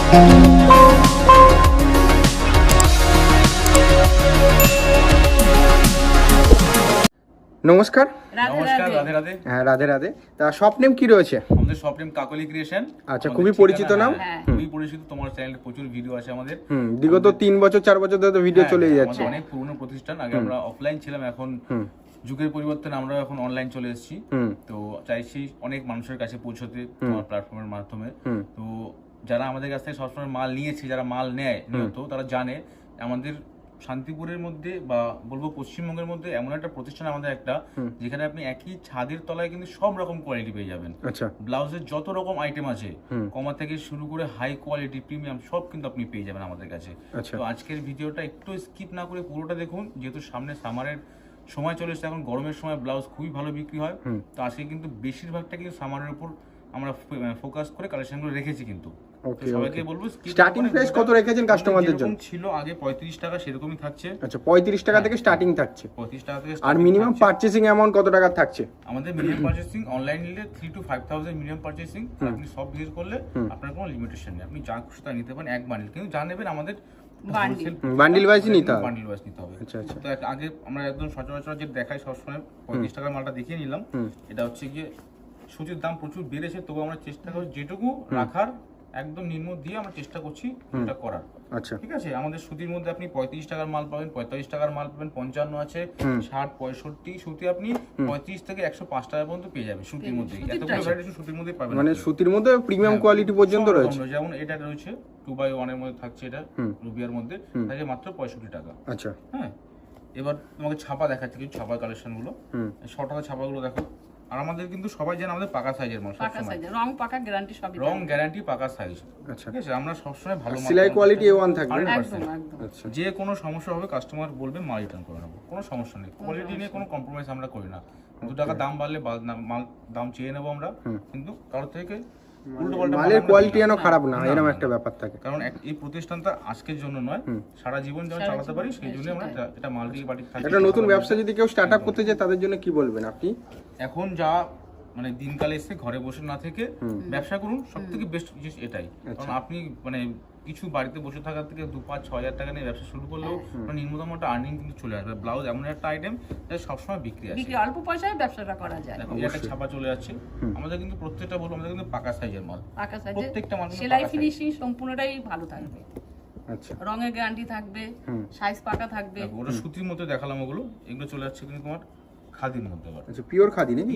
নমস্কার। নমস্কার, রাধে রাধে। হ্যাঁ, রাধে রাধে। তা শপ নেম কি রয়েছে? আমাদের শপ নেম কাকলি ক্রিয়েশন। আচ্ছা, খুবই পরিচিত নাম। খুবই পরিচিত, তোমার চ্যানেলে প্রচুর ভিডিও আছে আমাদের। বিগত 3 বছর 4 বছর ধরে তো ভিডিও চলেই যাচ্ছে। অনেক পুরনো প্রতিষ্ঠান, আগে আমরা অফলাইন ছিলাম, এখন যুগের পরিবর্তনে আমরা এখন অনলাইন চলে এসেছি। তো চাইছি অনেক মানুষের কাছে পৌঁছতে তোমার প্ল্যাটফর্মের মাধ্যমে। তো যারা আমাদের কাছ থেকে সবসময় মাল নিয়েছে, যারা মাল নেয় নিয়ত, তারা জানে আমাদের শান্তিপুরের মধ্যে বা বলবো পশ্চিমবঙ্গের মধ্যে এমন একটা প্রতিষ্ঠান আমাদের একটা, যেখানে আপনি একই ছাদের তলায় কিন্তু সব রকম কোয়ালিটি পেয়ে যাবেন। আচ্ছা, ব্লাউজের যত রকম আইটেম আছে, কমা থেকে শুরু করে হাই কোয়ালিটি প্রিমিয়াম সব কিন্তু আপনি পেয়ে যাবেন আমাদের কাছে। তো আজকের ভিডিওটা একটু স্কিপ না করে পুরোটা দেখুন, যেহেতু সামনে সামারের সময় চলে এসেছে, এখন গরমের সময় ব্লাউজ খুবই ভালো বিক্রি হয়। তো আজকে কিন্তু বেশিরভাগটা কিন্তু সামারের উপর আমরা ফোকাস করে কালেকশনগুলো রেখেছি। কিন্তু সবাইকে বলবো স্টার্টিং প্রাইস কত রেখেছেন কাস্টমারদের জন্য? ছিল আগে 35 টাকা, সেরকমই থাকছে। আচ্ছা, 35 টাকা থেকে স্টার্টিং থাকছে। 35 টাকা থেকে। আর মিনিমাম পারচেজিং অ্যামাউন্ট কত টাকা থাকছে? আমাদের মিনিমাম পারচেজিং অনলাইন নিলে 3 to 5,000 মিনিমাম পারচেজিং। আপনি সব ভিজিট করলে আপনার কোনো লিমিটেশন নেই, আপনি যা খুশি তা নিতে পারেন এক বান্ডিল। কিন্তু যা নেবেন আমাদের বান্ডিল ওয়াইজ নিতে হবে। বান্ডিল ওয়াইজ নিতে হবে। আচ্ছা আচ্ছা। তো আগে আমরা একদম সচরাচর যে দেখাই সবসময় 35 টাকার মালটা দেখিয়ে নিলাম। এটা হচ্ছে গিয়ে সুতির দাম প্রচুর বেড়েছে, তবু আমরা চেষ্টা করছি যেটুকু রাখার একদম নিম্ন দিয়ে আমরা চেষ্টা করছি এটা করার। আচ্ছা, ঠিক আছে। আমাদের সুতির মধ্যে আপনি 35 টাকার মাল পাবেন, 45 টাকার মাল পাবেন, 55 আছে, 60, 65 সুতি আপনি 35 থেকে 105 টাকা পর্যন্ত পেয়ে যাবেন সুতির মধ্যে। এতগুলো ভ্যারাইটি সুতির মধ্যে পাবেন, মানে সুতির মধ্যে প্রিমিয়াম কোয়ালিটি পর্যন্ত রয়েছে। যেমন এটা রয়েছে 2x1 এর মধ্যে থাকছে, এটা রুবিয়ার মধ্যে থাকে মাত্র 65 টাকা। আচ্ছা, হ্যাঁ। এবার তোমাকে ছাপা দেখাচ্ছি কিছু ছাপা কালেকশন গুলো। 100 টাকা ছাপাগুলো দেখো। আর আমাদের কিন্তু সবাই জানে আমাদের পাকা সাইজের মাল, পাকা সাইজ, রং পাকা, গ্যারান্টি সবই, রং গ্যারান্টি পাকা সাইজ। আচ্ছা, ঠিক আছে। আমরা সব সময় ভালো মাল, সেলাই কোয়ালিটি A1 থাকবে একদম একদম। আচ্ছা, যে কোনো সমস্যা হবে কাস্টমার বলবে মাল রিটার্ন করে নেব, কোনো সমস্যা নেই। কোয়ালিটি নিয়ে কোনো কম্প্রোমাইজ আমরা করি না। 2 টাকা দাম বাড়লে মাল দাম চেয়ে নেব আমরা, কিন্তু কারোর থেকে মালের কোয়ালিটি যেন খারাপ না হয়, এরকম একটা ব্যাপার থাকে। কারণ এই প্রতিষ্ঠানটা আজকের জন্য নয়, সারা জীবন যেন চালাতে পারি, সেই জন্য আমরা এটা মাল্টি বাড়ি থাকি। একটা নতুন ব্যবসা যদি কেউ স্টার্ট আপ করতে চায়, তাদের জন্য কি বলবেন আপনি? এখন যা মানে দিনকালে এসে ঘরে বসে না থেকে ব্যবসা করুন, সব থেকে বেস্ট জিনিস এটাই। কারণ আপনি মানে কিছু বাড়িতে বসে থাকার থেকে 2-5-6 হাজার টাকা নিয়ে ব্যবসা শুরু করলেও নিম্নতম একটা আর্নিং কিন্তু চলে আসবে। ব্লাউজ এমন একটা আইটেম যেটা সবসময় বিক্রি আছে, অল্প পয়সায় ব্যবসাটা করা যায়। একটা ছাপা চলে যাচ্ছে আমাদের, কিন্তু প্রত্যেকটা বলবো আমাদের কিন্তু পাকা সাইজের মাল, পাকা সাইজের প্রত্যেকটা মাল সেলাই ফিনিশিং সম্পূর্ণটাই ভালো থাকবে। আচ্ছা, রঙের গ্যারান্টি থাকবে, সাইজ পাকা থাকবে। ওটা সুতির মধ্যে দেখালাম, ওগুলো এগুলো চলে যাচ্ছে কিন্তু তোমার খাদির মধ্যে। আচ্ছা, পিওর খাদি নাকি?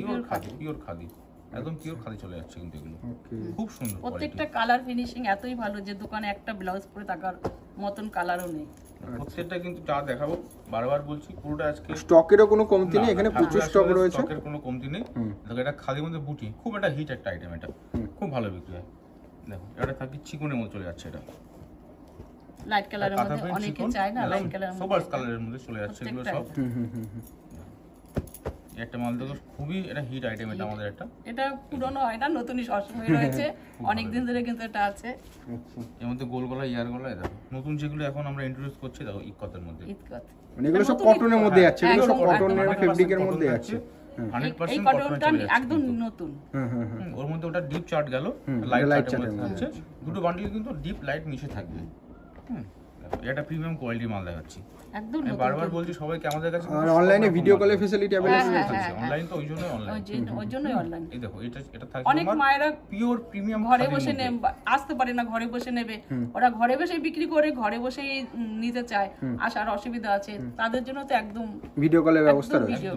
পিওর খাদি, একদম পিওর খাদি চলে যাচ্ছে কিন্তু এগুলো। খুব সুন্দর, প্রত্যেকটা কালার ফিনিশিং এতই ভালো যে দোকানে একটা ব্লাউজ পরে থাকার মতন কালারও নেই। প্রত্যেকটা কিন্তু যা দেখাবো, বারবার বলছি, পুরোটা আজকে স্টকেরও কোনো কমতি নেই, এখানে প্রচুর স্টক রয়েছে, স্টকের কোনো কমতি নেই। দেখো এটা খাদির মধ্যে বুটি, খুব একটা হিট একটা আইটেম, এটা খুব ভালো বিক্রি হয়। দেখো এটা থাকি চিকনের মধ্যে চলে যাচ্ছে, এটা লাইট কালারের মধ্যে অনেকে চায় না, লাইট কালারের মধ্যে, সোবার কালারের মধ্যে চলে যাচ্ছে এগুলো সব। একটা মাল দেখো, খুবই এটা হিট আইটেম, এটা আমাদের এটা পুরনো হয় না, নতুনই সবসময় রয়েছে, অনেক দিন ধরে কিন্তু এটা আছে। এর মধ্যে গোল গলা, ইয়ার গলা, দেখো নতুন যেগুলো এখন আমরা ইন্ট্রোডিউস করছি, দেখো ইকতের মধ্যে, মানে এগুলো সব কটনের মধ্যে যাচ্ছে, এগুলো সব কটনের ফেব্রিকের মধ্যে যাচ্ছে। 100% কটনটা একদম নতুন। ওর মধ্যে ওটা ডিপ চার্ট গেল, লাইট চার্ট আছে, দুটো বান্ডিল কিন্তু ডিপ লাইট মিশে থাকবে। এটা প্রিমিয়াম কোয়ালিটি মাল দেখাচ্ছি, একদম আমি বারবার বলছি সবাইকে আমাদের কাছে আর অনলাইনে ভিডিও কলে ফ্যাসিলিটি अवेलेबल আছে। অনলাইন তো ওইজন্যই অনলাইন, ওইজন্যই অনলাইন। এই দেখো এটা থাকছে অনেক মায়েরা পিওর প্রিমিয়াম ঘরে বসে আসতে পারে না, ঘরে বসে নেবে, ওরা ঘরে বসেই বিক্রি করে, ঘরে বসেই নিতে চায়, আসার অসুবিধা আছে, তাদের জন্য তো একদম ভিডিও কলের ব্যবস্থা রয়েছে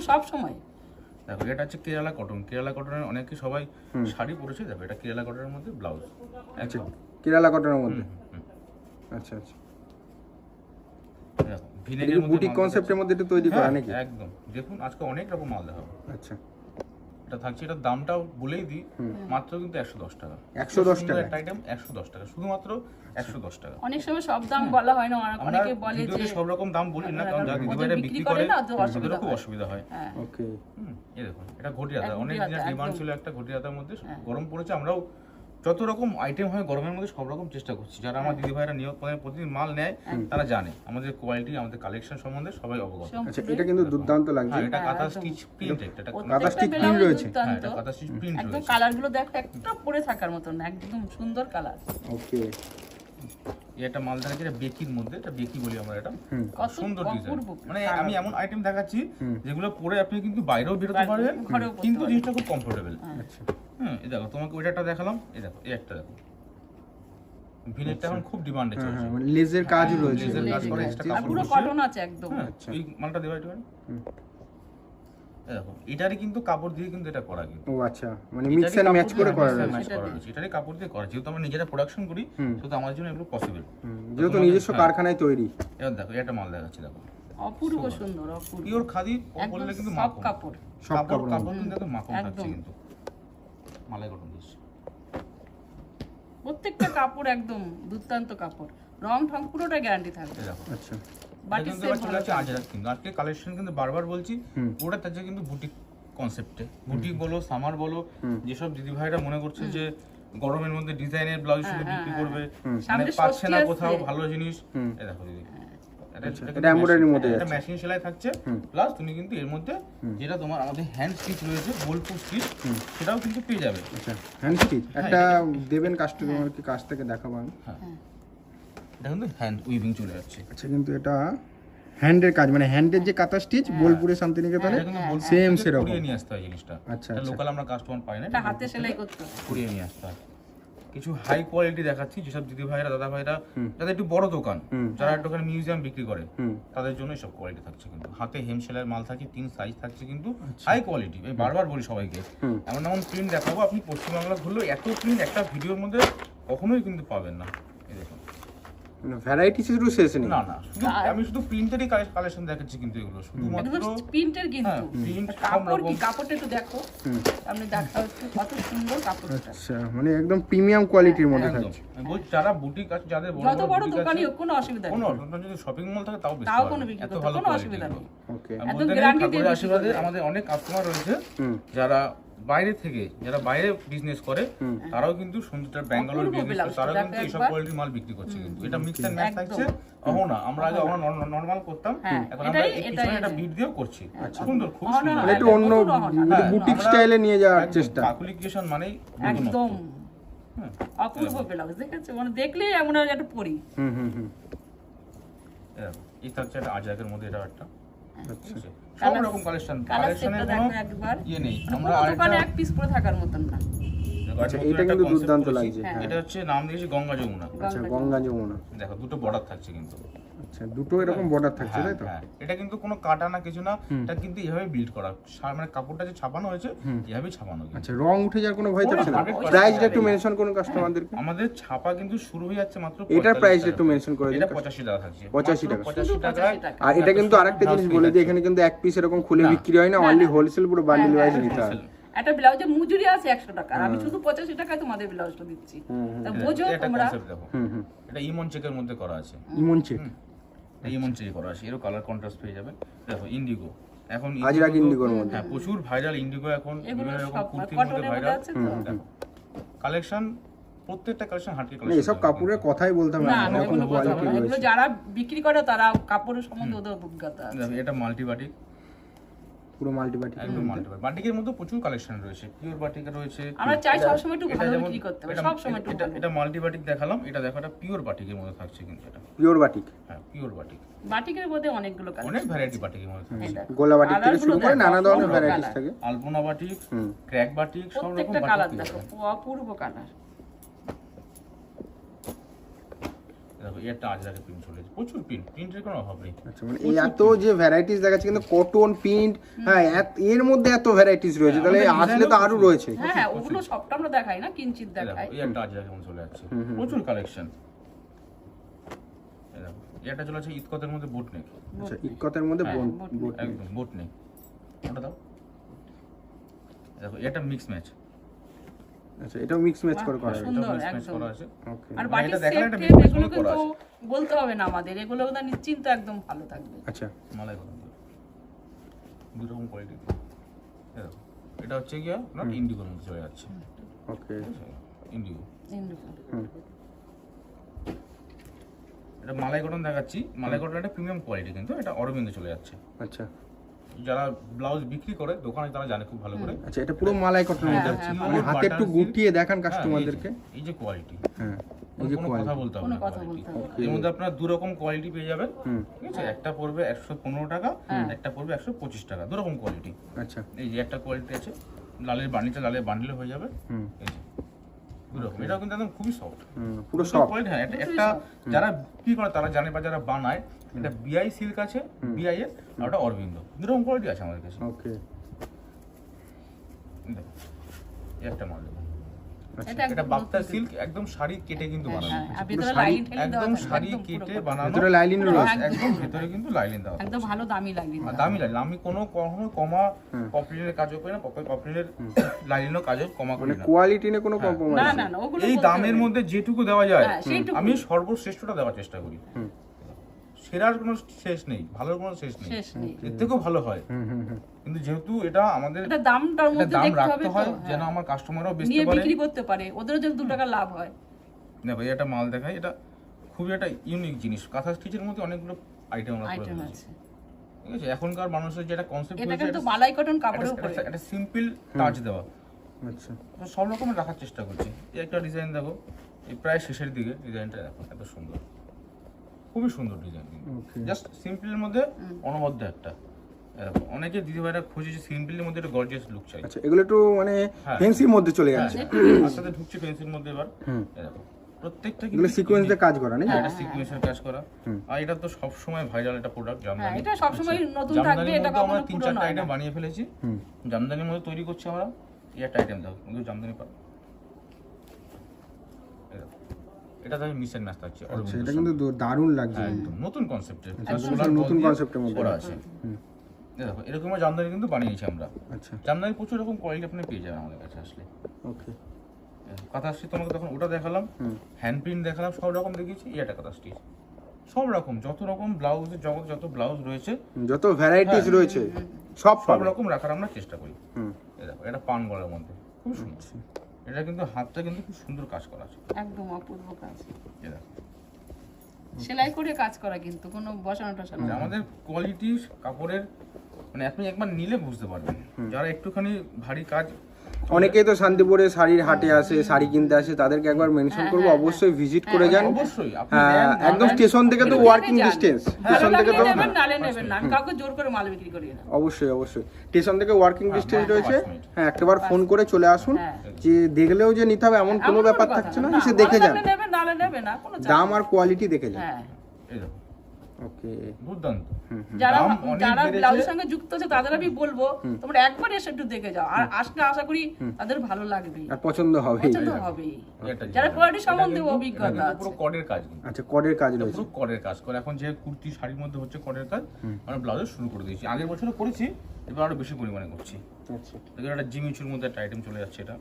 সব সময়। দেখো এটা হচ্ছে কেরালা কটন, কেরালা কটনের অনেকে সবাই শাড়ি পরেছে, দেখো এটা কেরালা কটনের মধ্যে ব্লাউজ। আচ্ছা, কেরালা কটনের মধ্যে, আচ্ছা আচ্ছা। দেখো ভিনেগারের মধ্যে, বুটিক কনসেপ্টের মধ্যে এটা তৈরি করা নাকি? একদম, দেখুন আজকে অনেক রকম মাল দেখাবো। আচ্ছা, এটা থাকছে, এটার দামটাও বলেই দিই, মাত্র কিন্তু 110 টাকা। 110 টাকা একটা আইটেম, 110 টাকা, শুধুমাত্র 110 টাকা। অনেক সময় সব দাম বলা হয় না, অনেকে বলে যে সব রকম দাম বলি না, কারণ যারা দিদিভাইরা বিক্রি করে তাদের খুব অসুবিধা হয়। ওকে, এই দেখুন এটা ঘটি হাতা, অনেক দিনের ডিমান্ড ছিল একটা ঘটি হাতার মধ্যে, গরম পড়েছে, আমরাও যত রকম আইটেম হয় গরমের মধ্যে সব রকম চেষ্টা করছি। যারা আমার দিদি ভাইরা নিয়ম প্রতিদিন মাল নেয় তারা জানে আমাদের কোয়ালিটি, আমাদের কালেকশন সম্বন্ধে সবাই অবগত। আচ্ছা, এটা কিন্তু দুর্দান্ত লাগছে। হ্যাঁ, এটা কাঁথা স্টিচ প্রিন্ট, এটা কাঁথা স্টিচ প্রিন্ট রয়েছে। হ্যাঁ, এটা কাঁথা স্টিচ প্রিন্ট একদম রয়েছে। কালার গুলো দেখো একটা পরে থাকার মতন, একদম সুন্দর কালার। ওকে, এটা মাল দেখাচ্ছি, এটা বেকির মধ্যে, এটা বেকি বলি আমরা, এটা কত সুন্দর ডিজাইন। অপূর্ব মানে আমি এমন আইটেম দেখাচ্ছি যেগুলো পরে আপনি কিন্তু বাইরেও বেরোতে পারবেন, ঘরেও পরতে কিন্তু পারবেন। জিনিসটা খুব কমফোর্টেবল। আচ্ছা, হ্যাঁ, এই দেখো তোমাকে ওইটা একটা দেখালাম, এই দেখো এই একটা দেখো, ভিনেটটা এখন খুব ডিমান্ডে চলছে। হ্যাঁ, মানে লেজের কাজও রয়েছে। লেজের কাজ করে এক্সট্রা আর কাপড় পুরো বসিয়ে, কটন আছে একদম। হ্যাঁ, এই মালটা দেওয়া একটু এই দেখো, এটারই কিন্তু কাপড় দিয়ে কিন্তু এটা করা, কিন্তু ও আচ্ছা, মানে মিক্স এন্ড ম্যাচ করে করা রয়েছে। ম্যাচ করা রয়েছে, এটারই কাপড় দিয়ে করা। যেহেতু আমরা নিজেরা প্রোডাকশন করি, সেহেতু আমাদের জন্য এগুলো পসিবল। যেহেতু নিজস্ব কারখানায় তৈরি। এবার দেখো এটা মাল দেখাচ্ছি, দেখো অপূর্ব সুন্দর, অপূর্ব পিওর খাদি বললে কিন্তু সব মাখন কাপড়। সব কাপড় কাপড় কিন্তু একদম মাখন থাকছে, একদম। কিন্তু মালাই কটন দিচ্ছে। প্রত্যেকটা কাপড় একদম দুর্দান্ত কাপড়, রং ঠং পুরোটা গ্যারান্টি থাকবে। এই দেখো, আচ্ছা, বাটি কিন্তু সেট এবার চলে আসছে আজরাক। কিন্তু আজকে কালেকশন কিন্তু বারবার বলছি, পুরোটা থাকছে কিন্তু বুটিক কনসেপ্টে। বুটিক বলো, সামার বলো, যেসব দিদি ভাইরা মনে করছে যে গরমের মধ্যে ডিজাইনের ব্লাউজ শুধু বিক্রি করবে, মানে সামনে পাচ্ছে না ষষ্ঠী কোথাও আসছে। ভালো জিনিস, এই দেখো দিদি, এটা এমব্রয়ডারির মধ্যে এটা যাচ্ছে। মেশিন সেলাই থাকছে, প্লাস তুমি কিন্তু এর মধ্যে যেটা তোমার আমাদের হ্যান্ড স্টিচ রয়েছে, বোলপুর স্টিচ, সেটাও কিন্তু পেয়ে যাবে। আচ্ছা, হ্যান্ড স্টিচ একটা দেবেন কাস্টমারকে, কাছ থেকে দেখাবেন। এটা কিন্তু হ্যান্ড উইভিং চলে যাচ্ছে। আচ্ছা, কিন্তু এটা হ্যান্ডের কাজ, মানে হ্যান্ডের যে কাঁথা স্টিচ বোলপুরে শান্তিনিকেতনে এটা কিন্তু বোলপুর সেম থেকে সেরকম। কুড়িয়ে নিয়ে আসতে হয় জিনিসটা। আচ্ছা, এটা আচ্ছা। লোকাল আমরা কাস্টমার পাই না, এটা হাতে সেলাই করতে হবে। কুড়িয়ে নিয়ে আসতে হয়। কিছু হাই কোয়ালিটি দেখাচ্ছি, যেসব দিদি ভাইরা দাদা ভাইরা যাদের একটু বড় দোকান, যারা একটু মিউজিয়াম বিক্রি করে, তাদের জন্য সব কোয়ালিটি থাকছে। কিন্তু হাতে হেম সেলাইয়ের মাল থাকে, 3 সাইজ থাকছে, কিন্তু হাই কোয়ালিটি। আমি বারবার বলি সবাইকে, এমন এমন প্রিন্ট দেখাবো আপনি পশ্চিমবাংলা ঘুরলেও এত প্রিন্ট একটা ভিডিওর মধ্যে কখনোই কিন্তু পাবেন না। এই দেখুন, ভ্যারাইটি শুধু শেষ নেই। না না, শুধু আমি শুধু প্রিন্টেরই কালেকশন দেখাচ্ছি, কিন্তু এগুলো শুধুমাত্র একদম প্রিন্টের কিন্তু প্রিন্ট কাপড় কি, কাপড়টা একটু দেখো, আপনি দেখা হচ্ছে কত সুন্দর কাপড়টা। আচ্ছা, মানে একদম প্রিমিয়াম কোয়ালিটির মধ্যে একদম। থাকছে। আমি বলছি যারা বুটিক আছে, যাদের যত বড় বুটিক দোকানই আছে, হোক কোনো অসুবিধা কোনো নেই, অসুবিধা নেই, যদি শপিং মল থাকে তাও বেশি তাও কোনো বিক্রি এত করতে ভালো কোনো কোয়ালিটি। অসুবিধা নেই। ওকে, একদম guarantee দিয়ে বিক্রি আশীর্বাদে করবে। আমাদের অনেক কাস্টমার রয়েছে যারা বাইরে থেকে, যারা বাইরে বিজনেস করে, তারাও কিন্তু সুন্দর ব্যাঙ্গালোর অপূর্ব বিজনেস করে, ব্লাউজ, তারাও দেখো কিন্তু এইসব একবার। কোয়ালিটির মাল বিক্রি করছে। কিন্তু এটা মিক্স এন্ড ম্যাচ একদম। থাকছে। না, আমরা আগে নরমাল করতাম, হ্যাঁ, এখন আমরা এটাই- পিছনে এটাই- একটা বিট দিয়েও করছি। সুন্দর, খুব অহনা, সুন্দর। মানে একটু অন্য হ্যাঁ, বুটিক আমরা স্টাইলে নিয়ে যাওয়ার একদম চেষ্টা। কাকুলি ক্রিয়েশন মানেই একদম হ্যাঁ। অপূর্ব ব্লাউজ, দেখেছো, মানে দেখলেই এমন আর একটা পরি। হুম। এই থাকছে একটা আজরাকের মধ্যে, এটা একটা আচ্ছা, সব রকম কালেকশন, কালার কালেকশনের সেটটা কোনো দেখো একবার, ইয়ে নেই। আমরা আমরা দোকানে আরেকটা এক পিস পরে থাকার মতন না। আচ্ছা, এটা কিন্তু দুর্দান্ত লাগছে। হ্যাঁ। এটা হচ্ছে নাম দিয়েছি গঙ্গা যমুনা। আচ্ছা, গঙ্গা যমুনা। দেখো দুটো বর্ডার থাকছে কিন্তু। আচ্ছা, দুটো এরকম বর্ডার থাকছে, তাই তো? হ্যাঁ, এটা কিন্তু কোনো কাটা না, কিছু না, এটা কিন্তু এইভাবে বিল্ড করা, মানে কাপড়টা যে ছাপানো হয়েছে এইভাবেই ছাপানো কিন্তু। আচ্ছা, রং উঠে যাওয়ার কোনো ভয় থাকছে না? 100% প্রাইসটা একটু মেনশন করুন কাস্টমারদেরকে। আমাদের ছাপা কিন্তু শুরু হয়ে যাচ্ছে মাত্র এটার 45 প্রাইসটা টাকা। একটু মেনশন করে দিন। এটা 85 টাকা থাকছে, 85 টাকা। মাত্র শুধু 85 টাকায়। 85 টাকা। আর এটা কিন্তু আরেকটা জিনিস বলে দিই, এখানে কিন্তু এক পিস এরকম খুলে বিক্রি হয় না, অনলি হোলসেল, পুরো বান্ডিল ওয়াইজ নিতে হয়। একটা ব্লাউজের মজুরি আছে 100 টাকা, আর আমি শুধু 85 টাকায় তোমাদের ব্লাউজটা দিচ্ছি। তা বোঝো এটা তোমরা। কনসেপ্ট দেখো, এটা ইমন চেকের মধ্যে করা আছে, ইমন চেক। ইমন চেক করা আছে, এরও কালার কন্ট্রাস্ট পেয়ে যাবে। দেখো ইন্ডিগো, এখন আজরাক ইন্ডিগোর মধ্যে। হ্যাঁ, প্রচুর ভাইরাল ইন্ডিগো এখন, এগুলো বিভিন্ন রকম সব কুর্তির মধ্যে কটনের মধ্যে ভাইরাল। আছে তো। দেখো কালেকশন, প্রত্যেকটা কালেকশন হাটকে না, কালেকশন। এসব কাপড়ের কথাই বলতে হবে না, না, না, এরকম এগুলো বলতে হবে কোয়ালিটি না। এগুলো রয়েছে। যারা বিক্রি করে তারা কাপড়ের সম্বন্ধে ওদের অভিজ্ঞতা আছে। দেখো এটা মাল্টিবাটিক, পুরো মাল্টিবাটি। একদম মাল্টিবাটিক। বাটিকের মধ্যে প্রচুর কালেকশন রয়েছে, পিওর বাটিক রয়েছে। আমরা চাই সবসময় একটু এটা ভালো যেমন- বিক্রি করতে হবে, এটা- সবসময় একটু এটা- ভালো। এটা মাল্টিবাটিক দেখালাম, এটা দেখো এটা পিওর বাটিকের মধ্যে থাকছে, কিন্তু এটা পিওর বাটিক। হ্যাঁ পিওর বাটিক, বাটিকের মধ্যে অনেকগুলো অনেক কালার। ভ্যারাইটি বাটিকের মধ্যে থাকছে। গোলা বাটিক থেকে শুরু করে নানা ধরনের কালারগুলো ভ্যারাইটিস দেখো, থাকে। আলপনা বাটিক, ক্র্যাক বাটিক, সব রকম প্রত্যেকটা কালার বাটিক দেখো, পেয়ে অপূর্ব কালার। যাবে। দেখো এটা আজরাকের প্রিন্ট চলে এসেছে, প্রচুর প্রিন্ট, প্রিন্টের কোনো অভাব নেই। আচ্ছা, মানে এই এত যে ভ্যারাইটিস দেখাচ্ছে, কিন্তু কটন প্রিন্ট, হ্যাঁ, এর মধ্যে এত ভ্যারাইটিস রয়েছে, তাহলে আসলে তো আরো রয়েছে। হ্যাঁ, ওগুলো সবটা আমরা দেখাই না, কিঞ্চিত দেখো দেখাই। এই একটা আজরাকের মধ্যে চলে যাচ্ছে, প্রচুর কালেকশন। দেখো এটা চলে যাচ্ছে ইতকতের মধ্যে বুট নেক, আচ্ছা, ইক্কতের মধ্যে হ্যাঁ, বোট। একদম বুট নেক, ওটা দাও। দেখো এটা মিক্স ম্যাচ, আচ্ছা, এটাও মিক্স ম্যাচ করে করা হয়। সুন্দর, মিক্স ম্যাচ একদম। করা আছে। ওকে, আর মানে বাটিক এটা দেখালে সেট একটা টেপ mix match এগুলো করে করা কিন্তু বলতে হবে না আমাদের, এগুলো ওটা নিশ্চিন্ত একদম ভালো থাকবে। আচ্ছা, মালাই কটন দিয়ে দু রকম কোয়ালিটি। দেখো এটা হচ্ছে গিয়া নট ইন্ডিগোর মধ্যে চলে যাচ্ছে। ওকে। ইন্ডিগো। ইন্ডিগো। এটা মালাই কটন দেখাচ্ছি। মালাই কটন একটা প্রিমিয়াম কোয়ালিটি, কিন্তু এটা অরবিন্দে চলে যাচ্ছে। আচ্ছা যারা ব্লাউজ বিক্রি করে দোকানে তারা জানে খুব ভালো করে। আচ্ছা, এটা পুরো মালাই কটন মধ্যে আছে। আপনি হাতে একটু গুটিয়ে দেখান কাস্টমারদেরকে। এই যে কোয়ালিটি, হ্যাঁ এই যে কোনো কথা বলতে হবে কোনো না কথা quality। বলতে হবে। এর মধ্যে আপনারা দু রকম কোয়ালিটি পেয়ে যাবেন, ঠিক আছে? একটা পড়বে 115 টাকা, একটা পড়বে 125 টাকা, দু রকম কোয়ালিটি। আচ্ছা এই যে একটা কোয়ালিটি আছে, লালের বান্ডিলটা লালের বান্ডিলে হয়ে যাবে, এই যে দু রকম। এটাও কিন্তু একদম খুবই সফট, পুরো সফট। কোয়ালিটি। হ্যাঁ, একটা যারা কি করে তারা জানে, বা যারা বানায়, এটা বিআই সিল্ক আছে, বিআই এর, আর ওটা অরবিন্দ, দু রকম কোয়ালিটি আছে আমাদের কাছে। ওকে দেখো, এই একটা মাল দেখুন। এটা এটা বাপ্তা সিল্ক, একদম শাড়ি কেটে কিন্তু বানানো, আর ভিতরে লাইন ঠেলে দেওয়া একদম থাকে, শাড়ি একদম কেটে পুরো বানানো, ভিতরে লাইলিন রয়েছে। একদম ভিতরে কিন্তু লাইলিন দেওয়া। একদম ভালো দামি লাইন। আর দামি লাইলিন, আমি কখনো কমা পপলিনের কাজও করি না, পপলিনের লাইলিনও কাজও কমা করি মানে না। কোয়ালিটি নিয়ে কোনো না কম্প্রোমাইজ না নেই। না, ওগুলো এই বলতে দামের হবে। মধ্যে যেটুকু দেওয়া যায় হ্যাঁ, সেইটুকু। আমি সর্বশ্রেষ্ঠটা দেওয়ার চেষ্টা করি। সেরার কোনো শেষ নেই, ভালোর কোনো শেষ নেই, শেষ নেই। এর থেকেও ভালো হয়। কিন্তু যেহেতু এটা আমাদের এটা দামটার একটা মধ্যে দাম দেখতে হবে রাখতে তো, হয়, হ্যাঁ। যেন আমার কাস্টমাররাও বেচতে নিয়ে পারে। বিক্রি করতে পারে, ওদেরও যেন 2 টাকা লাভ হয়। না ভাই, এটা মাল দেখাই, এটা খুবই একটা ইউনিক জিনিস। কাঁথা স্টিচের মধ্যে অনেকগুলো আইটেম আমরা করে আইটেম ফেলেছি, আছে। ঠিক আছে? এখনকার মানুষের যেটা কনসেপ্ট এটা হয়েছে, কিন্তু মালাই কটন কাপড়ের উপরে। একটা সিম্পল টাচ দেওয়া, আচ্ছা তো সব রকমের রাখার চেষ্টা করছি। এই একটা ডিজাইন দেখো, এই প্রায় শেষের দিকে ডিজাইনটা দেখো, এত সুন্দর, খুবই সুন্দর ডিজাইন। ওকে জাস্ট সিম্পলের মধ্যে অনবদ্য একটা। এরকম অনেকে দিদিভাইরা খুঁজে যে সিম্পলের মধ্যে একটা গর্জিয়াস লুক চাই। আচ্ছা, এগুলো একটু মানে হ্যাঁ। ফ্যান্সির মধ্যে চলে যাচ্ছে। তার সাথে ঢুকছে ফেন্সির মধ্যে এবার। এরকম প্রত্যেকটা এগুলো সিকোয়েন্স দিয়ে কাজ করা নেই? এটা সিকোয়েন্সের কাজ করা। আর এটা তো সব সময় ভাইরাল একটা প্রোডাক্ট, হ্যাঁ, জামদানি। এটা সবসময় নতুন থাকবে, জামদানির এটা মধ্যে আমরা কখনো 3-4টা পুরনো হয় না। আইটেম বানিয়ে ফেলেছি। জামদানির মধ্যে তৈরি করছি আমরা। এই একটা আইটেম দাও, কিন্তু জামদানি পাবো। এটা তো মিস এন্ড ম্যাচ থাকছে। আচ্ছা, এটা কিন্তু দারুণ লাগছে। একদম নতুন কনসেপ্টের, নতুন কনসেপ্টের মধ্যে করা আছে। দেখো, এরকম জামদানি কিন্তু বানিয়েছি আমরা। আচ্ছা জামদানি প্রচুর রকম কোয়ালিটি আপনি পেয়ে যাবেন আমাদের কাছে আসলে। ওকে কাঁথা স্টিচ তোমাকে তখন ওটা দেখালাম, হ্যান্ড প্রিন্ট দেখালাম, সব রকম দেখিয়েছি। এই একটা কাঁথা স্টিচ, সব রকম যত রকম ব্লাউজের জগৎ, যত ব্লাউজ রয়েছে, যত ভ্যারাইটিস রয়েছে সব সব পাবে। রকম রাখার আমরা চেষ্টা করি। এই দেখো, এটা পান গলার মধ্যে খুব সুন্দর। এটা কিন্তু হাতটা কিন্তু খুব সুন্দর কাজ করা আছে, একদম অপূর্ব কাজ। এই দেখো। সেলাই করে কাজ করা, কিন্তু কোনো বসানো টসানো না। আমাদের কোয়ালিটি কাপড়ের মানে আপনি একবার নিলে বুঝতে পারবেন। যারা একটুখানি ভারী কাজ, অনেকেই তো শান্তিপুরে শাড়ির হাটে আসে, শাড়ি কিনতে আসে, তাদেরকে একবার মেনশন করবো, অবশ্যই ভিজিট করে যান। অবশ্যই আপনি হ্যাঁ, নেন, একদম নেন। স্টেশন থেকে তো ওয়ার্কিং ডিস্টেন্স, ভালো স্টেশন থেকে লাগলে তো নেবেন, নালে নেবেন না। আমি কাউকে জোর করে মাল বিক্রি করি না। অবশ্যই অবশ্যই স্টেশন থেকে ওয়ার্কিং ডিস্টেন্স রয়েছে। 5 মিনিট। হ্যাঁ, একবার ফোন করে চলে আসুন। হ্যাঁ। যে দেখলেও যে নিতে হবে এমন কোনো এমন ব্যাপার কথা থাকছে না, না। এসে দেখে ভালো যান, লাগলে নেবেন, নালে নেবে না, কোনো চাপ দাম নেই। আর কোয়ালিটি দেখে যান। হ্যাঁ, এই দেখো, ওকে দুর্দান্ত। যারা দাম অনেক যারা বেড়েছে। ব্লাউজের সঙ্গে যুক্ত আছে তাদের আমি বলবো তোমরা একবার এসে একটু দেখে যাও, আর আসলে আশা করি তাদের ভালো লাগবে, আর পছন্দ হবে। পছন্দ হবে। এটা যারা যেটা- কোয়ালিটি এটা সম্বন্ধে কিন্তু- অভিজ্ঞতা এটা কিন্তু পুরো আছে। কডের কাজ কিন্তু। আচ্ছা, কডের কাজ এটা রয়েছে। পুরো কডের কাজ করে। এখন যে কুর্তি শাড়ির মধ্যে হচ্ছে কডের কাজ, আমরা ব্লাউজে শুরু করে দিয়েছি। আগের বছরও করেছি, এবার আরো বেশি পরিমাণে করছি। আচ্ছা, দেখো, একটা জিমিচুর মধ্যে একটা আইটেম চলে যাচ্ছে। এটা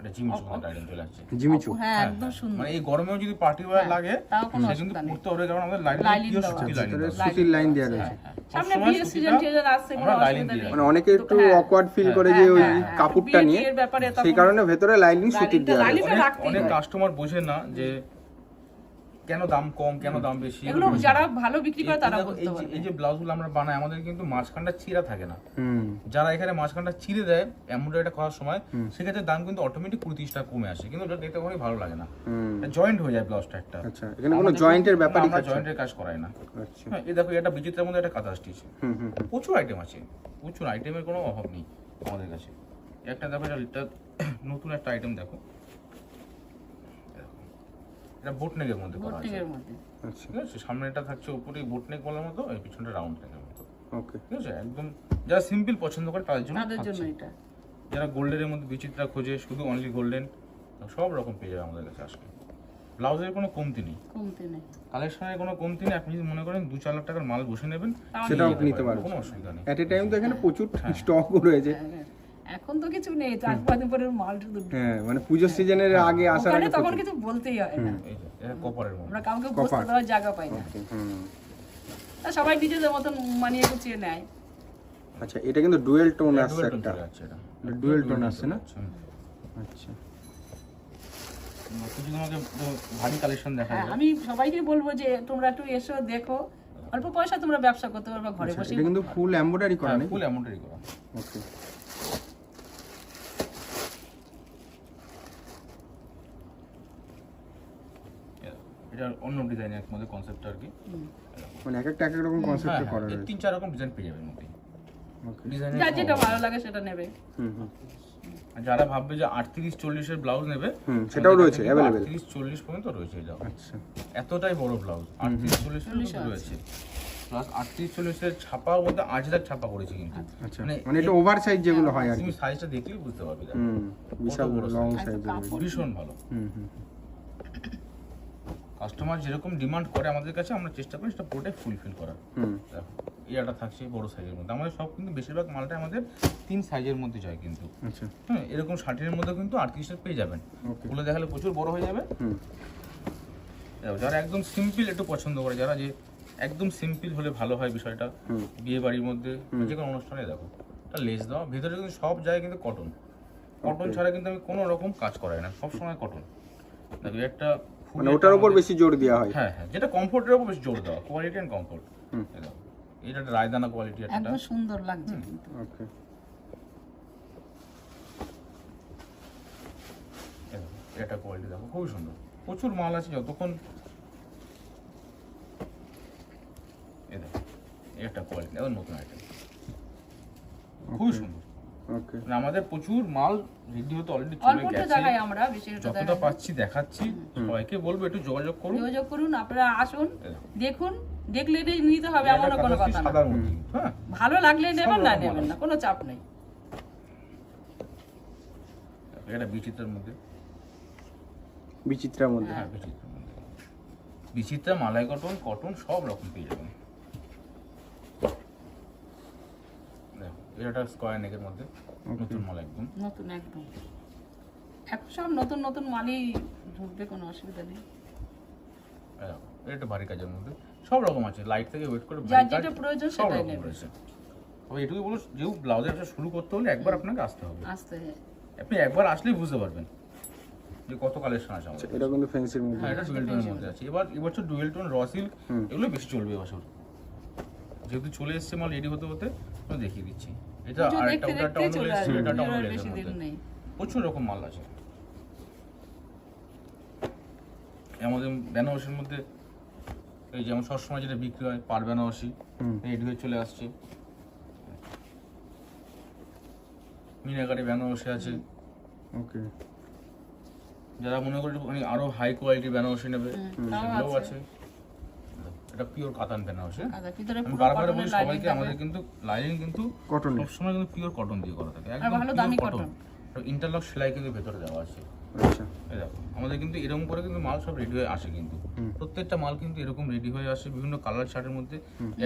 এটা জিমিচুর মধ্যে আইটেম চলে যাচ্ছে। জিমিচু। হ্যাঁ, একদম সুন্দর। মানে এই গরমেও যদি পার্টি ওয়্যার লাগে, তাও কোনো সে কিন্তু অসুবিধা নেই। পড়তে হবে, কারণ আমাদের লাইন লাইলিন পিওর দেওয়া সুতি লাইন তাহলে দেওয়া আছে। সুতির লাইন দেওয়া রয়েছে। সামনে সবসময় বিয়ের সুতিটা সিজন আসছে, কোনো আমরা লাইলিন অসুবিধা দিয়ে নেই। মানে অনেকে একটু হ্যাঁ। অকওয়ার্ড ফিল করে যে ওই কাপড়টা নিয়ে, বিয়ের ব্যাপারে তখন সেই কারণে ভেতরে লাইনিং সুতির দেওয়া লাইলিন রয়েছে। রাখতেই অনেক হয়। কাস্টমার বোঝে না যে কেন দাম কম, কেন দাম বেশি। এগুলো যারা ভালো বিক্রি করে তারা এই দেখো, বলতে এই যে- পারবে। এই যে ব্লাউজগুলো আমরা বানাই, আমাদের কিন্তু মাঝখানটা চিরা থাকে না। হুম, যারা এখানে মাঝখানটা চিরে দেয় এমব্রয়ডারিটা করার সময়, সেক্ষেত্রে দাম কিন্তু অটোমেটিক 20-30 টাকা কমে আসে, কিন্তু ওটা দেখতে কখনোই ভালো লাগে না। হুম। জয়েন্ট হয়ে যায় ব্লাউজটা একটা। আচ্ছা, এখানে কোনো জয়েন্টের ব্যাপারই আমরা থাকছে না। জয়েন্টের কাজ করাই না। আচ্ছা, হ্যাঁ, এই দেখো, এটা বিচিত্রের মধ্যে একটা কাঁথা স্টিচ। হুম হুম প্রচুর আইটেম আছে, প্রচুর আইটেমের কোনো অভাব নেই আমাদের কাছে। একটা দেখো, এটা নতুন একটা আইটেম দেখো, এটা বোটনেকের মধ্যে করা আছে। বোটিংয়ের মধ্যে আচ্ছা, ঠিক আছে, সামনেটা থাকছে উপরে বোটনেক বলার মতো, এই পিছনটা রাউন্ড নেকের মতো। ওকে। ঠিক আছে, একদম যারা সিম্পল পছন্দ করে তাদের জন্য তাদের জন্য থাকছে। এটা যারা গোল্ডেনের মধ্যে বিচিত্রা খোঁজে, শুধু অনলি গোল্ডেন, সব রকম পেয়ে যাবে আমাদের কাছে আসলে। ব্লাউজের কোনো কমতি নেই, কমতে নেই। কালেকশনের কোনো কমতি নেই। আপনি যদি মনে করেন 2-4 লাখ টাকার মাল বসে নেবেন, সেটাও নিতে পারবেন, কোনো অসুবিধা নেই। এট এ টাইম তো এখানে প্রচুর স্টকও রয়েছে। হ্যাঁ, এখন তো কিছু নেই, 4-5 দিন পরে মাল শুধু হ্যাঁ, মানে পুজোর সিজনের আগে আসার ওখানে আগে তখন প্রচুর। কিছু বলতেই হয় না, এই যে, এটা কপারের মধ্যে। আমরা কাউকে বসতে দেওয়ার জায়গা পাই না। হুম। তা সবাই নিজেদের মতন মানিয়ে গুছিয়ে নেয়। আচ্ছা, এটা কিন্তু ডুয়েল টোন আসছে Dual tone একটা, চলে যাচ্ছে এটা। ডুয়েল টোন আসছে না? হুম। আচ্ছা, কিছু তোমাকে ভারী কালেকশন দেখা হ্যাঁ, যায়। আমি সবাইকে বলবো যে তোমরা একটু এসো দেখো, অল্প পয়সা তোমরা ব্যবসা করতে পারবে ঘরে বসে। এটা কিন্তু ফুল এমব্রয়ডারি করা নাকি? ফুল এমব্রয়ডারি করা। ওকে, এটা অন্য ডিজাইনের মধ্যে কনসেপ্ট আর কি। মানে এক একটা এক এক রকম কনসেপ্টে করা হ্যাঁ, রয়েছে। 3-4 রকম ডিজাইন পেয়ে যাবেন মধ্যে। ওকে, ডিজাইনের যার যেটা ভালো লাগে সেটা নেবে। হুম হুম আর যারা ভাববে যে 38-40 এর ব্লাউজ নেবে, সেটাও রয়েছে অ্যাভেলেবেল। 38-40 পর্যন্ত রয়েছে এটা। আচ্ছা, এতটাই বড় ব্লাউজ 38-40 এর রয়েছে। প্লাস 38-40 এর ছাপার মধ্যে আজরাক ছাপা করেছে কিন্তু। আচ্ছা, মানে এটা ওভার সাইজ যেগুলো হয় আর কি। তুমি সাইজটা দেখলেই বুঝতে পারবে। দেখো। বিশাল বড় লং size। সাইজের। ভীষণ ভালো। কাস্টমার যেরকম ডিমান্ড করে আমাদের কাছে, আমরা চেষ্টা করি সেটা পুরোটাই ফুলফিল করার। দেখো, এটা থাকছে বড় সাইজের মধ্যে। আমাদের সব কিন্তু বেশিরভাগ মালটা আমাদের 3 সাইজের মধ্যে যায় কিন্তু। আচ্ছা, হ্যাঁ, এরকম 60-এর মধ্যে কিন্তু 38 পেয়ে যাবেন। ওকে, খুলে দেখালে প্রচুর বড় হয়ে যাবে। দেখো, যারা একদম সিম্পল একটু পছন্দ করে, যারা যে একদম সিম্পল হলে ভালো হয় বিষয়টা, বিয়ে বাড়ির মধ্যে যে কোনো অনুষ্ঠানে, দেখো এটা লেস দেওয়া, ভেতরে কিন্তু সব জায়গায় কিন্তু কটন। কটন ছাড়া কিন্তু আমি কোনো রকম কাজ করাই না, সব সময় কটন। দেখো একটা মানে ওটার উপর বেশি জোর দেওয়া হয়। হ্যাঁ হ্যাঁ, যেটা কমফোর্টের উপর বেশি জোর দেওয়া, কোয়ালিটি এন্ড কমফোর্ট। দেখো এটা একটা রায়দানা কোয়ালিটি একটা। একদম সুন্দর লাগছে কিন্তু। ওকে, এটা কোয়ালিটি দেখো খুবই সুন্দর, প্রচুর মাল আছে। যতক্ষণ এটা কোয়ালিটি একদম নতুন আইটেম, খুবই সুন্দর। ওকে, মানে আমাদের প্রচুর মাল রেডি হতে অলরেডি চলে অল্পটা গেছে। দেখাই আমরা, বেশি এটা যতটা পাচ্ছি দেখাচ্ছি, সবাইকে বলবো একটু যোগাযোগ করুন। যোগাযোগ করুন, আপনারা আসুন, দেখুন, দেখলে এটাই নিতে হবে এটা এমন কোনো কালার কথা না। সাদার মধ্যে, হ্যাঁ ভালো লাগলে নেবেন, না রকম নেবেন না, কোনো চাপ নেই। এটা বিচিত্রার মধ্যে। বিচিত্রার মধ্যে। হ্যাঁ, বিচিত্রার মধ্যে। বিচিত্রা, মালাই কটন, কটন সব রকম পেয়ে যাবেন। দেখো, এটা স্কয়ার নেকের মধ্যে নতুন মাল একদম। নতুন একদম, এখন সব নতুন নতুন মালই ঢুকবে, কোনো অসুবিধা নেই। দেখো, এটা ভারী কাজের মধ্যে সব রকম আছে, লাইট থেকে ওয়েট করে যার ভারী কাজ, যেটা প্রয়োজন সব সেটাই রকম নেবে। রয়েছে। তবে এটুকু বলো, যেহেতু ব্লাউজের ব্যবসা শুরু করতে হলে একবার আপনাকে আসতে হবে। আসতে আপনি একবার আসলেই বুঝতে পারবেন যে কত কালেকশন আছে আমাদের। এটা কিন্তু ফ্যান্সির মধ্যে। হ্যাঁ, এটা ডুয়েল টোনের মধ্যে আছে। এবছর ডুয়েল টোন, র সিল্ক এগুলো বেশি চলবে এবছর। যেহেতু চলে এসেছে মাল রেডি হতে হতে, আমি দেখিয়ে দিচ্ছি। এটা পুজো আরেকটা, দেখতে ওটা দেখতে অন্য চলে লেস, আসবে, এটা অন্য পুজোর লেসের বেশি দিন মধ্যে। নেই। প্রচুর রকম মাল আছে আমাদের বেনারসির মধ্যে। এই যেমন সবসময় যেটা বিক্রি হয় পার বেনারসি, রেডি হয়ে চলে আসছে। মিনাকারি বেনারসি আছে। ওকে, যারা মনে করে মানে আরো হাই কোয়ালিটি বেনারসি নেবে, সেগুলোও আছে। এটা পিওর কাতান বেনারসি। আচ্ছা, ভিতরে আমি পুরো বারবার বলি কটনের সবাইকে, লাইনিং আমাদের কিন্তু লাইনিং কিন্তু কটন। সবসময় কিন্তু পিওর কটন দিয়ে করা থাকে, আর একদম ভালো pure দামি cotton। কটন। আর ইন্টারলক সেলাই কিন্তু ভেতরে দেওয়া আছে। আচ্ছা, এই দেখো, আমাদের কিন্তু এরকম করে কিন্তু মাল সব রেডি হয়ে আসে কিন্তু। প্রত্যেকটা মাল কিন্তু এরকম রেডি হয়ে আসে বিভিন্ন কালার চার্টের মধ্যে।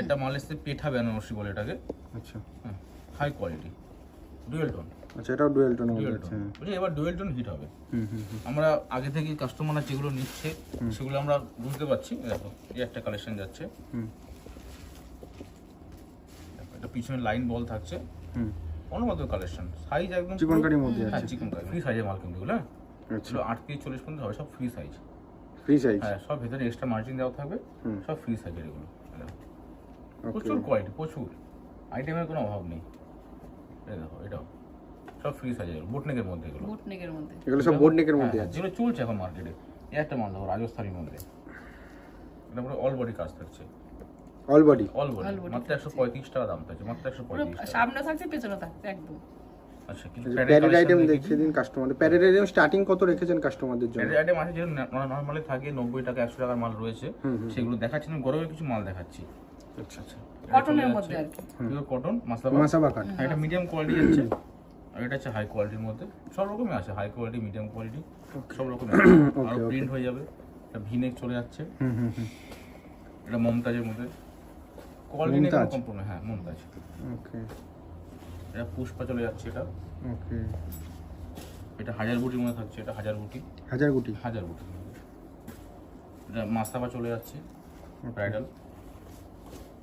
একটা মাল এসছে পেঠা বেনারসি বলে এটাকে, আচ্ছা, হাই কোয়ালিটি ডুয়েল টোন। আচ্ছা, এটাও ডুয়েল টোনের মধ্যে ডুয়েল আছে। টোন বুঝলি, এবার ডুয়েল টোন হিট হবে। হুম হুম আমরা আগে থেকে কাস্টমাররা যেগুলো নিচ্ছে সেগুলো আমরা বুঝতে পারছি। দেখো, এই একটা কালেকশন যাচ্ছে। হুম দেখো, এটা পিছনে লাইন বল থাকছে, হুম, অন্যমাত্র কালেকশন, সাইজ একদম চিকনকারির মধ্যে হ্যাঁ, আছে। চিকন কারি, ফ্রি সাইজের মাল কিন্তু এগুলো। আচ্ছা, 38-40 পর্যন্ত হবে, সব ফ্রি সাইজ। Free size. হ্যাঁ, সব ভেতরে এক্সট্রা মার্জিন দেওয়া থাকবে, সব ফ্রি সাইজের এগুলো। দেখো, প্রচুর কোয়ালিটি, প্রচুর আইটেমের কোনো অভাব নেই। এই দেখো, এটাও সব ফ্রি সাইজের, বোটনেকের মধ্যে এগুলো। বুট নেকের মধ্যে। এগুলো সব বোর্ড নেকের মধ্যে হ্যাঁ, আছে। যেগুলো চলছে এখন মার্কেটে। এই একটা মাল দেখো, রাজস্থানের মধ্যে, এটা পুরো অল বডি কাজ থাকছে, অল বডি। অল বডি, মাত্র 135 টাকা দাম থাকছে, মাত্র পুরো 135 টাকা। সামনে থাকছে, পেছনে থাকছে একদম। আচ্ছা, কিছু প্যারেড আইটেম দেখিয়ে দিন কাস্টমারদের। প্যারেড আইটেম স্টার্টিং কত রেখেছেন কাস্টমারদের জন্য? প্যারেড আইটেম আছে যেগুলো নরমালি থাকে 90 টাকা, 100 টাকার মাল রয়েছে, সেগুলো দেখাচ্ছি না। গরমের কিছু মাল দেখাচ্ছি। আচ্ছা, আচ্ছা, কটনের মধ্যে আর কি। পিওর কটন, মাসাবা কাট। এটা মিডিয়াম কোয়ালিটি আছে, আর এটা হচ্ছে হাই কোয়ালিটির মধ্যে। সব রকমই আছে, হাই কোয়ালিটি, মিডিয়াম কোয়ালিটি, সব রকম আছে। আর প্রিন্ট হয়ে যাবে, এটা ভিনেক চলে যাচ্ছে। হুম হুম হুম, এটা মমতাজের মধ্যে, কোয়ালিটি নেই কোনো কম্প্রোমাইজ। হ্যাঁ, মমতাজ। ওকে এটা পুষ্পা চলে যাচ্ছে, এটা ওকে। এটা হাজার বুটির মধ্যে থাকছে, এটা হাজার বুটি, হাজার গুটি। হাজার বুটির মধ্যে। এটা মাসাবা চলে যাচ্ছে, ব্রাইডাল।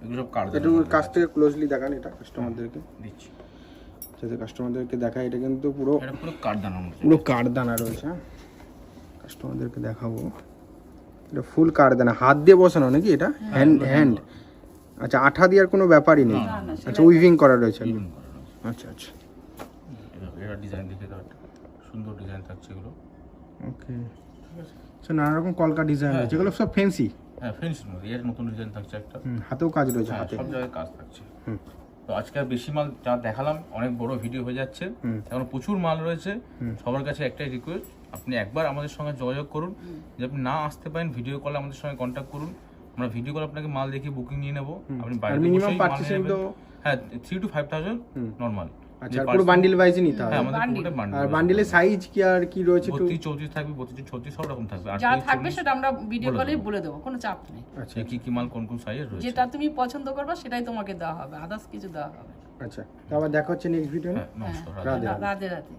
এগুলো সব কার্ড একটু কাছ থেকে ক্লোজলি দেখান এটা কাস্টমারদেরকে, দিচ্ছি। যাতে কাস্টমারদেরকে দেখায়। এটা কিন্তু পুরো এটা পুরো কার্ড দানার মধ্যে। পুরো কাঠদানা রয়েছে। হ্যাঁ, কাস্টমারদেরকে দেখাবো। এটা ফুল কারদানা, হাত দিয়ে বসানো নাকি এটা? হ্যান্ড। আচ্ছা, আঠা দেওয়ার কোনো ব্যাপারই নেই। আচ্ছা, উইভিং করা রয়েছে একদম। আচ্ছা আচ্ছা, এটা ডিজাইন দেখে দাও, সুন্দর ডিজাইন থাকছে এগুলো। ওকে, আচ্ছা, নানা রকম কলকা ডিজাইন রয়েছে, এগুলো সব ফ্যান্সি। হ্যাঁ, ফেন্সির মধ্যে এর নতুন ডিজাইন থাকছে একটা। হাতেও কাজ রয়েছে, হ্যাঁ, হাতে। সব জায়গায় কাজ থাকছে। তো আজকে আর বেশি মাল যা দেখালাম, অনেক বড় ভিডিও হয়ে যাচ্ছে, এখন প্রচুর মাল রয়েছে। সবার কাছে একটাই রিকোয়েস্ট, আপনি একবার আমাদের সঙ্গে যোগাযোগ করুন। যদি আপনি না আসতে পারেন, ভিডিও কলে আমাদের সঙ্গে কন্ট্যাক্ট করুন। আমরা ভিডিও কলে আপনাকে মাল দেখিয়ে বুকিং নিয়ে নেবো। আপনি বাইরে মিনিমাম পারচেসিং তো হ্যাঁ 3 to 5,000 নরমাল। আচ্ছা, পুরো বান্ডিল ওয়াইজই নিতে হবে। হ্যাঁ, আমাদের পুরোটা বান্ডিল। আর বান্ডিলের সাইজ কি আর কি রয়েছে একটু? 32, 34 থাকবে, 32, 36 সব রকম থাকবে। যা থাকবে সেটা আমরা ভিডিও কলে বলে দেবো, কোনো চাপ নেই। আচ্ছা, কি মাল কোন সাইজের রয়েছে, যেটা তুমি পছন্দ করবে সেটাই তোমাকে দেওয়া হবে, আদার্স কিছু দেওয়া হবে। আচ্ছা, তো আবার দেখা হচ্ছে নেক্সট ভিডিও। হ্যাঁ, নমস্কার। রাধে রাধে।